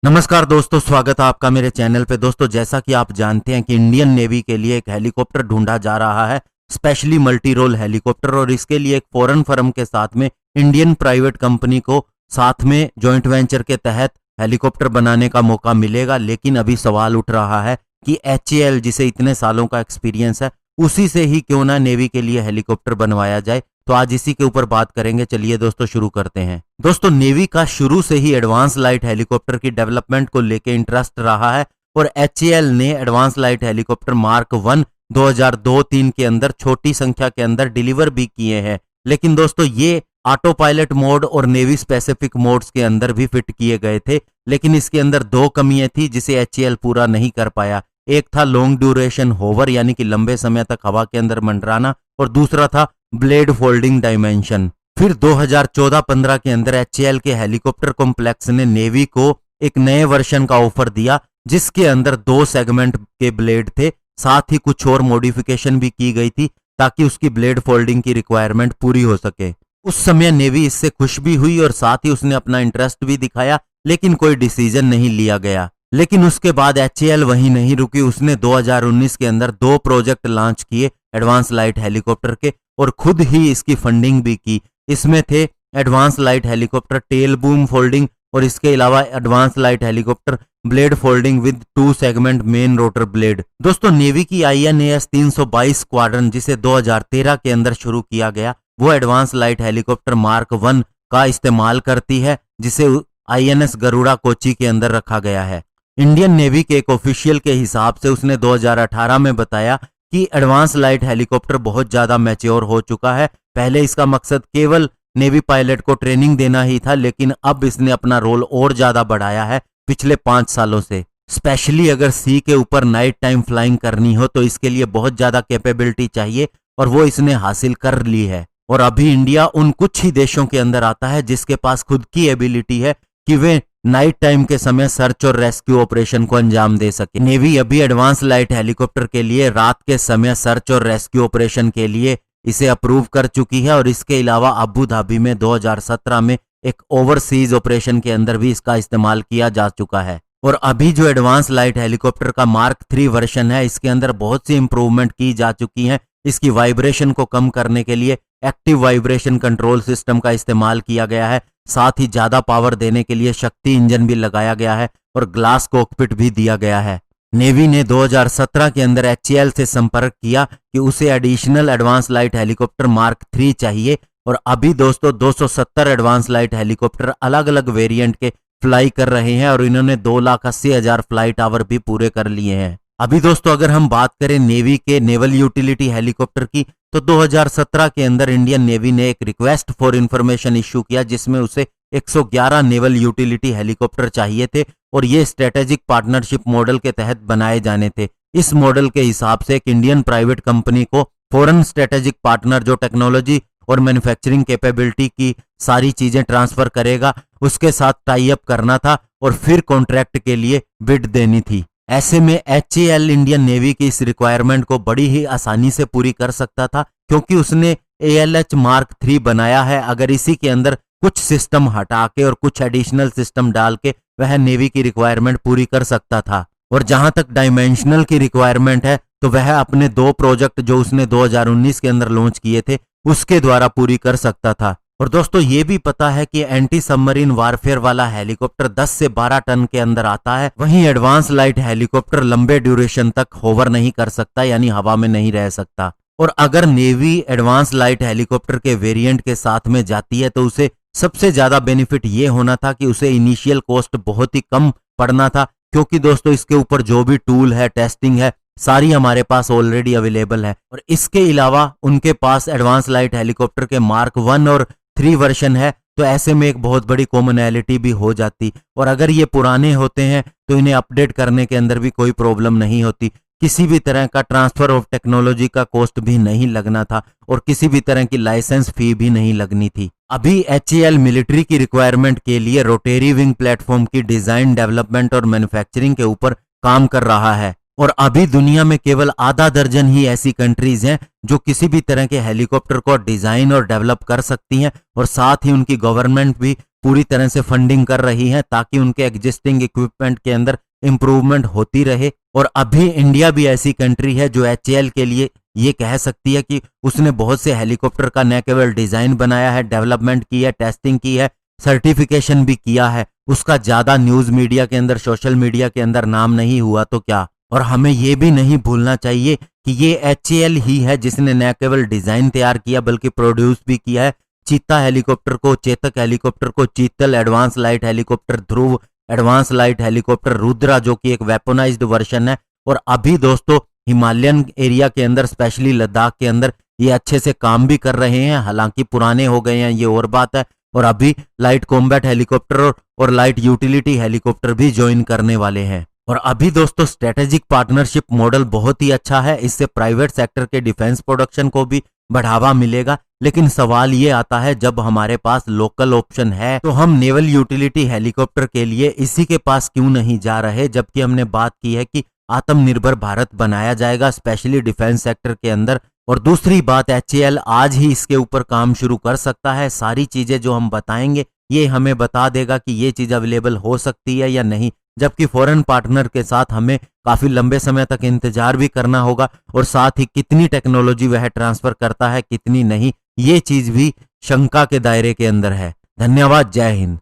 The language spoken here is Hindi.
नमस्कार दोस्तों, स्वागत है आपका मेरे चैनल पे। दोस्तों, जैसा कि आप जानते हैं कि इंडियन नेवी के लिए एक हेलीकॉप्टर ढूंढा जा रहा है, स्पेशली मल्टी रोल हेलीकॉप्टर, और इसके लिए एक फॉरेन फर्म के साथ में इंडियन प्राइवेट कंपनी को साथ में जॉइंट वेंचर के तहत हेलीकॉप्टर बनाने का मौका मिलेगा। लेकिन अभी सवाल उठ रहा है कि HAL, जिसे इतने सालों का एक्सपीरियंस है, उसी से ही क्यों ना नेवी के लिए हेलीकॉप्टर बनवाया जाए। तो आज इसी के ऊपर बात करेंगे। चलिए दोस्तों शुरू करते हैं। दोस्तों, नेवी का शुरू से ही एडवांस लाइट हेलीकॉप्टर की डेवलपमेंट को लेके इंटरेस्ट रहा है और HAL ने एडवांस लाइट हेलीकॉप्टर मार्क 1 2002-3 के अंदर छोटी संख्या के अंदर डिलीवर भी किए हैं। लेकिन दोस्तों, ये ऑटो पायलट मोड और नेवी स्पेसिफिक मोड्स के अंदर भी फिट किए गए थे। लेकिन इसके अंदर दो कमियां थी जिसे HAL पूरा नहीं कर पाया। एक था लॉन्ग ड्यूरेशन होवर, यानी कि लंबे समय तक हवा के अंदर मंडराना, और दूसरा था ब्लेड फोल्डिंग डायमेंशन। फिर 2014-15 के अंदर HAL के हेलीकॉप्टर कॉम्प्लेक्स ने नेवी को एक नए वर्जन का ऑफर दिया जिसके अंदर 2 सेगमेंट के ब्लेड थे। साथ ही कुछ और मॉडिफिकेशन भी की गई थी ताकि उसकी ब्लेड फोल्डिंग की रिक्वायरमेंट पूरी हो सके। उस समय नेवी इससे खुश भी हुई और साथ ही उसने अपना इंटरेस्ट भी दिखाया, लेकिन कोई डिसीजन नहीं लिया गया। लेकिन उसके बाद HAL वहीं नहीं रुकी। उसने 2019 के अंदर 2 प्रोजेक्ट लॉन्च किए एडवांस लाइट हेलीकॉप्टर के, और खुद ही इसकी फंडिंग भी की। इसमें थे advance light helicopter tail boom folding, और इसके अलावा advance light helicopter blade folding with 2 segment main rotor blade. दोस्तों, नेवी की INAS 322 स्क्वाड्रन, जिसे 2013 के अंदर शुरू किया गया, वो एडवांस लाइट हेलीकॉप्टर मार्क 1 का इस्तेमाल करती है, जिसे INS गरुड़ा कोची के अंदर रखा गया है। इंडियन नेवी के एक ऑफिशियल के हिसाब से उसने 2018 में बताया कि एडवांस लाइट हेलीकॉप्टर बहुत ज्यादा मैच्योर हो चुका है। पहले इसका मकसद केवल नेवी पायलट को ट्रेनिंग देना ही था, लेकिन अब इसने अपना रोल और ज्यादा बढ़ाया है पिछले 5 सालों से। स्पेशली अगर सी के ऊपर नाइट टाइम फ्लाइंग करनी हो तो इसके लिए बहुत ज्यादा कैपेबिलिटी चाहिए, और वो इसने हासिल कर ली है। और अभी इंडिया उन कुछ ही देशों के अंदर आता है जिसके पास खुद की एबिलिटी है कि वे नाइट टाइम के समय सर्च और रेस्क्यू ऑपरेशन को अंजाम दे सके। नेवी अभी एडवांस लाइट हेलीकॉप्टर के लिए रात के समय सर्च और रेस्क्यू ऑपरेशन के लिए इसे अप्रूव कर चुकी है, और इसके अलावा अबू धाबी में 2017 में एक ओवरसीज ऑपरेशन के अंदर भी इसका इस्तेमाल किया जा चुका है। और अभी जो एडवांस लाइट हेलीकॉप्टर का मार्क 3 वर्जन है, इसके अंदर बहुत सी इंप्रूवमेंट की जा चुकी हैं। इसकी वाइब्रेशन को कम करने के लिए एक्टिव वाइब्रेशन कंट्रोल सिस्टम का इस्तेमाल किया गया है। साथ ही ज्यादा पावर देने के लिए शक्ति इंजन भी लगाया गया है और ग्लास कॉकपिट भी दिया गया है। नेवी ने 2017 के अंदर HAL से संपर्क किया कि उसे additional advance light helicopter mark 3 चाहिए, और अभी दोस्तों 270 एडवांस लाइट हेलीकॉप्टर अलग अलग वेरिएंट के फ्लाई कर रहे हैं, और इन्होंने 2,80,000 फ्लाइट आवर भी पूरे कर लिए हैं। अभी दोस्तों अगर हम बात करें नेवी के नेवल यूटिलिटी हेलीकॉप्टर की, तो 2017 के अंदर इंडियन नेवी ने एक रिक्वेस्ट फॉर इंफॉर्मेशन इश्यू किया जिसमें उसे 111 नेवल यूटिलिटी हेलीकॉप्टर चाहिए थे, और ये स्ट्रेटेजिक पार्टनरशिप मॉडल के तहत बनाए जाने थे। इस मॉडल के हिसाब से एक इंडियन प्राइवेट कंपनी को फॉरेन स्ट्रेटेजिक पार्टनर जो टेक्नोलॉजी और मैन्युफैक्चरिंग कैपेबिलिटी की सारी चीजें ट्रांसफर करेगा, उसके साथ टाई अप करना था और फिर कॉन्ट्रैक्ट के लिए बिड देनी थी। ऐसे में HAL इंडियन नेवी की इस रिक्वायरमेंट को बड़ी ही आसानी से पूरी कर सकता था, क्योंकि उसने ALH मार्क 3 बनाया है। अगर इसी के अंदर कुछ सिस्टम हटा के और कुछ एडिशनल सिस्टम डाल के वह नेवी की रिक्वायरमेंट पूरी कर सकता था। और जहां तक डायमेंशनल की रिक्वायरमेंट है, तो वह अपने 2 प्रोजेक्ट जो उसने 2019 के अंदर लॉन्च किए थे उसके द्वारा पूरी कर सकता था। और दोस्तों ये भी पता है कि एंटी सबमरीन वारफेयर वाला हेलीकॉप्टर 10 से 12 टन के अंदर आता है, वहीं एडवांस लाइट हेलीकॉप्टर लंबे ड्यूरेशन तक होवर नहीं कर सकता, यानी हवा में नहीं रह सकता। और अगर नेवी एडवांस लाइट हेलीकॉप्टर के वेरिएंट के साथ में जाती है तो उसे सबसे ज्यादा बेनिफिट ये होना था कि उसे इनिशियल कॉस्ट बहुत ही कम पड़ना था, क्योंकि दोस्तों इसके ऊपर जो भी टूल है, टेस्टिंग है, सारी हमारे पास ऑलरेडी अवेलेबल है। और इसके अलावा उनके पास एडवांस लाइट हेलीकॉप्टर के मार्क 1 और 3 वर्जन है, तो ऐसे में एक बहुत बड़ी कॉमनैलिटी भी हो जाती। और अगर ये पुराने होते हैं तो इन्हें अपडेट करने के अंदर भी कोई प्रॉब्लम नहीं होती। किसी भी तरह का ट्रांसफर ऑफ टेक्नोलॉजी का कॉस्ट भी नहीं लगना था, और किसी भी तरह की लाइसेंस फी भी नहीं लगनी थी। अभी HAL मिलिट्री की रिक्वायरमेंट के लिए रोटेरी विंग प्लेटफॉर्म की डिजाइन, डेवलपमेंट और मैन्युफैक्चरिंग के ऊपर काम कर रहा है। और अभी दुनिया में केवल आधा दर्जन ही ऐसी कंट्रीज हैं जो किसी भी तरह के हेलीकॉप्टर को डिजाइन और डेवलप कर सकती हैं, और साथ ही उनकी गवर्नमेंट भी पूरी तरह से फंडिंग कर रही है ताकि उनके एग्जिस्टिंग इक्विपमेंट के अंदर इंप्रूवमेंट होती रहे। और अभी इंडिया भी ऐसी कंट्री है जो HAL के लिए ये कह सकती है कि उसने बहुत से हेलीकॉप्टर का न केवल डिजाइन बनाया है, डेवलपमेंट की है, टेस्टिंग की है, सर्टिफिकेशन भी किया है। उसका ज्यादा न्यूज मीडिया के अंदर, सोशल मीडिया के अंदर नाम नहीं हुआ तो क्या। और हमें यह भी नहीं भूलना चाहिए कि ये HAL ही है जिसने न केवल डिजाइन तैयार किया बल्कि प्रोड्यूस भी किया है चीता हेलीकॉप्टर को, चेतक हेलीकॉप्टर को, चीतल एडवांस लाइट हेलीकॉप्टर, ध्रुव एडवांस लाइट हेलीकॉप्टर, रुद्रा जो कि एक वेपनाइज्ड वर्जन है। और अभी दोस्तों हिमालयन एरिया के अंदर, स्पेशली लद्दाख के अंदर ये अच्छे से काम भी कर रहे हैं, हालांकि पुराने हो गए हैं ये और बात है। और अभी लाइट कॉम्बैट हेलीकॉप्टर और लाइट यूटिलिटी हेलीकॉप्टर भी ज्वाइन करने वाले हैं। और अभी दोस्तों स्ट्रेटेजिक पार्टनरशिप मॉडल बहुत ही अच्छा है, इससे प्राइवेट सेक्टर के डिफेंस प्रोडक्शन को भी बढ़ावा मिलेगा। लेकिन सवाल ये आता है जब हमारे पास लोकल ऑप्शन है तो हम नेवल यूटिलिटी हेलीकॉप्टर के लिए इसी के पास क्यों नहीं जा रहे, जबकि हमने बात की है कि आत्मनिर्भर भारत बनाया जाएगा स्पेशली डिफेंस सेक्टर के अंदर। और दूसरी बात, HAL आज ही इसके ऊपर काम शुरू कर सकता है। सारी चीजें जो हम बताएंगे ये हमें बता देगा कि ये चीज अवेलेबल हो सकती है या नहीं, जबकि फॉरेन पार्टनर के साथ हमें काफी लंबे समय तक इंतजार भी करना होगा, और साथ ही कितनी टेक्नोलॉजी वह ट्रांसफर करता है कितनी नहीं, ये चीज भी शंका के दायरे के अंदर है। धन्यवाद, जय हिंद।